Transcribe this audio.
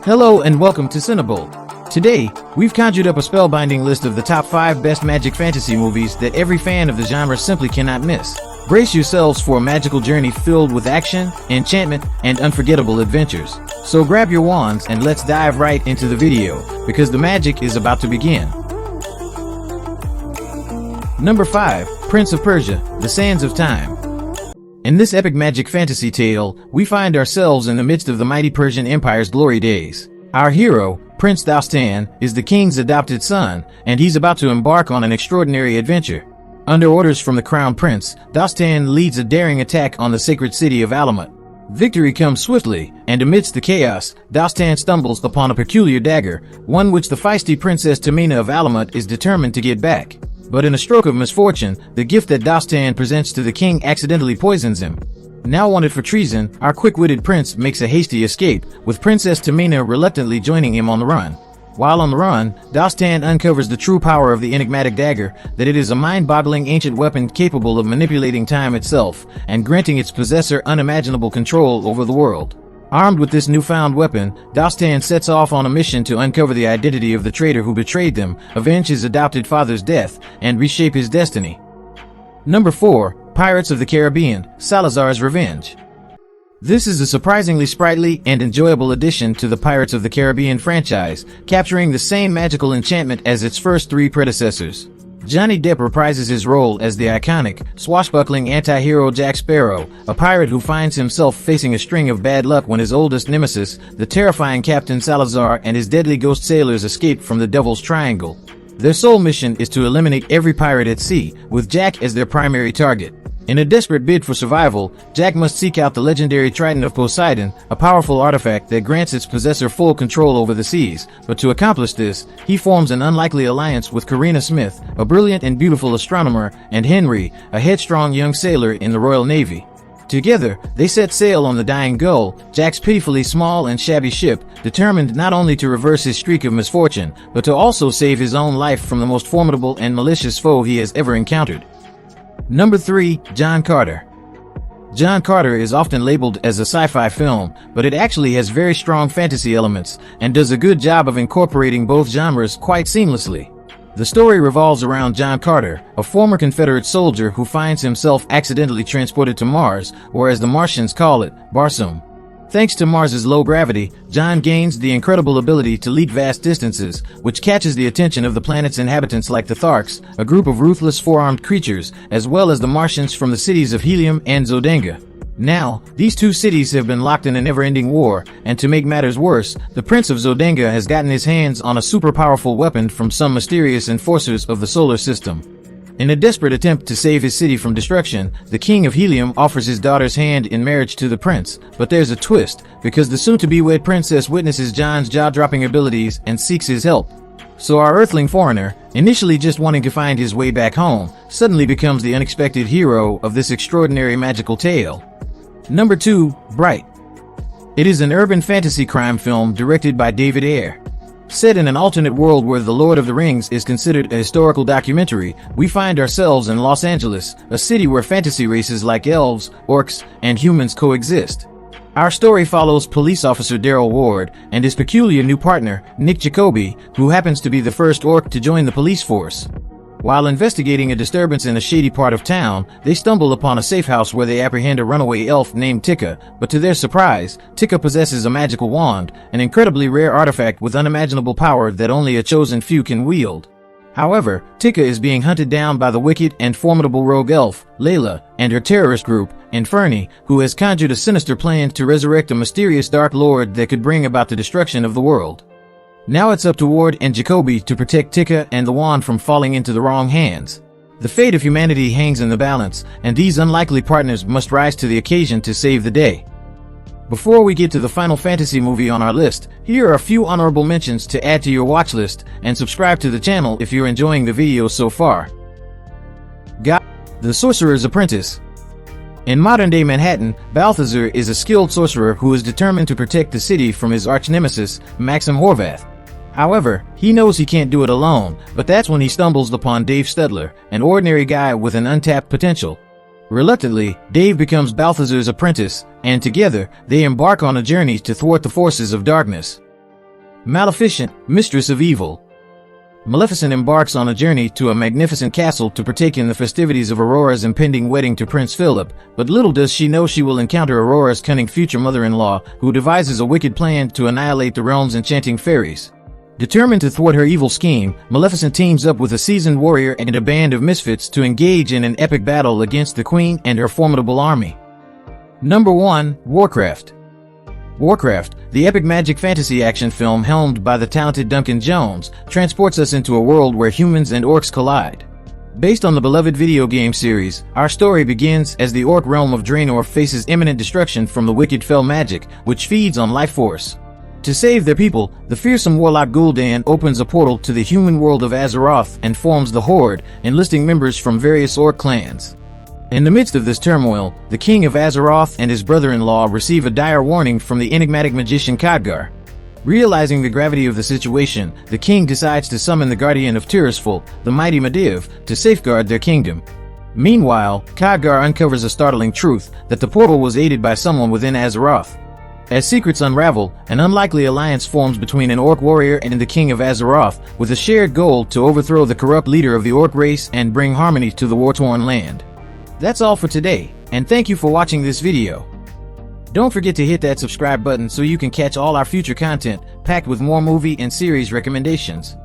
Hello and welcome to Cinebolt. Today, we've conjured up a spellbinding list of the top 5 best magic fantasy movies that every fan of the genre simply cannot miss. Brace yourselves for a magical journey filled with action, enchantment, and unforgettable adventures. So grab your wands and let's dive right into the video, because the magic is about to begin. Number 5. Prince of Persia, The Sands of Time. In this epic magic fantasy tale, we find ourselves in the midst of the mighty Persian Empire's glory days. Our hero, Prince Dostan, is the king's adopted son, and he's about to embark on an extraordinary adventure. Under orders from the crown prince, Dostan leads a daring attack on the sacred city of Alamut. Victory comes swiftly, and amidst the chaos, Dostan stumbles upon a peculiar dagger, one which the feisty Princess Tamina of Alamut is determined to get back. But in a stroke of misfortune, the gift that Dostan presents to the king accidentally poisons him. Now wanted for treason, our quick-witted prince makes a hasty escape, with Princess Tamina reluctantly joining him on the run. While on the run, Dostan uncovers the true power of the enigmatic dagger, that it is a mind-boggling ancient weapon capable of manipulating time itself, and granting its possessor unimaginable control over the world. Armed with this newfound weapon, Dostan sets off on a mission to uncover the identity of the traitor who betrayed them, avenge his adopted father's death, and reshape his destiny. Number 4. Pirates of the Caribbean, Salazar'S Revenge. This is a surprisingly sprightly and enjoyable addition to the Pirates of the Caribbean franchise, capturing the same magical enchantment as its first 3 predecessors. Johnny Depp reprises his role as the iconic, swashbuckling anti-hero Jack Sparrow, a pirate who finds himself facing a string of bad luck when his oldest nemesis, the terrifying Captain Salazar, and his deadly ghost sailors escape from the Devil's Triangle. Their sole mission is to eliminate every pirate at sea, with Jack as their primary target. In a desperate bid for survival, Jack must seek out the legendary Trident of Poseidon, a powerful artifact that grants its possessor full control over the seas. But to accomplish this, he forms an unlikely alliance with Karina Smith, a brilliant and beautiful astronomer, and Henry, a headstrong young sailor in the Royal Navy. Together, they set sail on the Dying Gull, Jack's pitifully small and shabby ship, determined not only to reverse his streak of misfortune, but to also save his own life from the most formidable and malicious foe he has ever encountered. Number 3. John Carter. John Carter is often labeled as a sci-fi film, but it actually has very strong fantasy elements, and does a good job of incorporating both genres quite seamlessly. The story revolves around John Carter, a former Confederate soldier who finds himself accidentally transported to Mars, or as the Martians call it, Barsoom. Thanks to Mars's low gravity, John gains the incredible ability to leap vast distances, which catches the attention of the planet's inhabitants like the Tharks, a group of ruthless four-armed creatures, as well as the Martians from the cities of Helium and Zodenga. Now, these two cities have been locked in a never-ending war, and to make matters worse, the Prince of Zodenga has gotten his hands on a super-powerful weapon from some mysterious enforcers of the solar system. In a desperate attempt to save his city from destruction, the King of Helium offers his daughter's hand in marriage to the prince, but there's a twist, because the soon-to-be-wed princess witnesses John's jaw-dropping abilities and seeks his help. So our earthling foreigner, initially just wanting to find his way back home, suddenly becomes the unexpected hero of this extraordinary magical tale. Number 2. Bright. It is an urban fantasy crime film directed by David Ayer. Set in an alternate world where The Lord of the Rings is considered a historical documentary, we find ourselves in Los Angeles, a city where fantasy races like elves, orcs, and humans coexist. Our story follows police officer Daryl Ward and his peculiar new partner, Nick Jacoby, who happens to be the first orc to join the police force. While investigating a disturbance in a shady part of town, they stumble upon a safe house where they apprehend a runaway elf named Tika, but to their surprise, Tika possesses a magical wand, an incredibly rare artifact with unimaginable power that only a chosen few can wield. However, Tika is being hunted down by the wicked and formidable rogue elf, Layla, and her terrorist group, Inferni, who has conjured a sinister plan to resurrect a mysterious Dark Lord that could bring about the destruction of the world. Now it's up to Ward and Jacoby to protect Tika and the wand from falling into the wrong hands. The fate of humanity hangs in the balance, and these unlikely partners must rise to the occasion to save the day. Before we get to the final ansy movie on our list, here are a few honorable mentions to add to your watch list, and subscribe to the channel if you're enjoying the video so far. The Sorcerer's Apprentice. In modern-day Manhattan, Balthazar is a skilled sorcerer who is determined to protect the city from his arch-nemesis, Maxim Horvath. However, he knows he can't do it alone, but that's when he stumbles upon Dave Studler, an ordinary guy with an untapped potential. Reluctantly, Dave becomes Balthazar's apprentice, and together, they embark on a journey to thwart the forces of darkness. Maleficient, Mistress of Evil. Maleficent embarks on a journey to a magnificent castle to partake in the festivities of Aurora's impending wedding to Prince Philip, but little does she know she will encounter Aurora's cunning future mother-in-law, who devises a wicked plan to annihilate the realm's enchanting fairies. Determined to thwart her evil scheme, Maleficent teams up with a seasoned warrior and a band of misfits to engage in an epic battle against the Queen and her formidable army. Number 1. Warcraft. Warcraft, the epic magic fantasy action film helmed by the talented Duncan Jones, transports us into a world where humans and orcs collide. Based on the beloved video game series, our story begins as the orc realm of Draenor faces imminent destruction from the wicked fell magic, which feeds on life force. To save their people, the fearsome warlock Gul'dan opens a portal to the human world of Azeroth and forms the Horde, enlisting members from various orc clans. In the midst of this turmoil, the king of Azeroth and his brother-in-law receive a dire warning from the enigmatic magician Khadgar. Realizing the gravity of the situation, the king decides to summon the guardian of Tirisfal, the mighty Medivh, to safeguard their kingdom. Meanwhile, Khadgar uncovers a startling truth, that the portal was aided by someone within Azeroth. As secrets unravel, an unlikely alliance forms between an orc warrior and the king of Azeroth, with a shared goal to overthrow the corrupt leader of the orc race and bring harmony to the war-torn land. That's all for today, and thank you for watching this video. Don't forget to hit that subscribe button so you can catch all our future content, packed with more movie and series recommendations.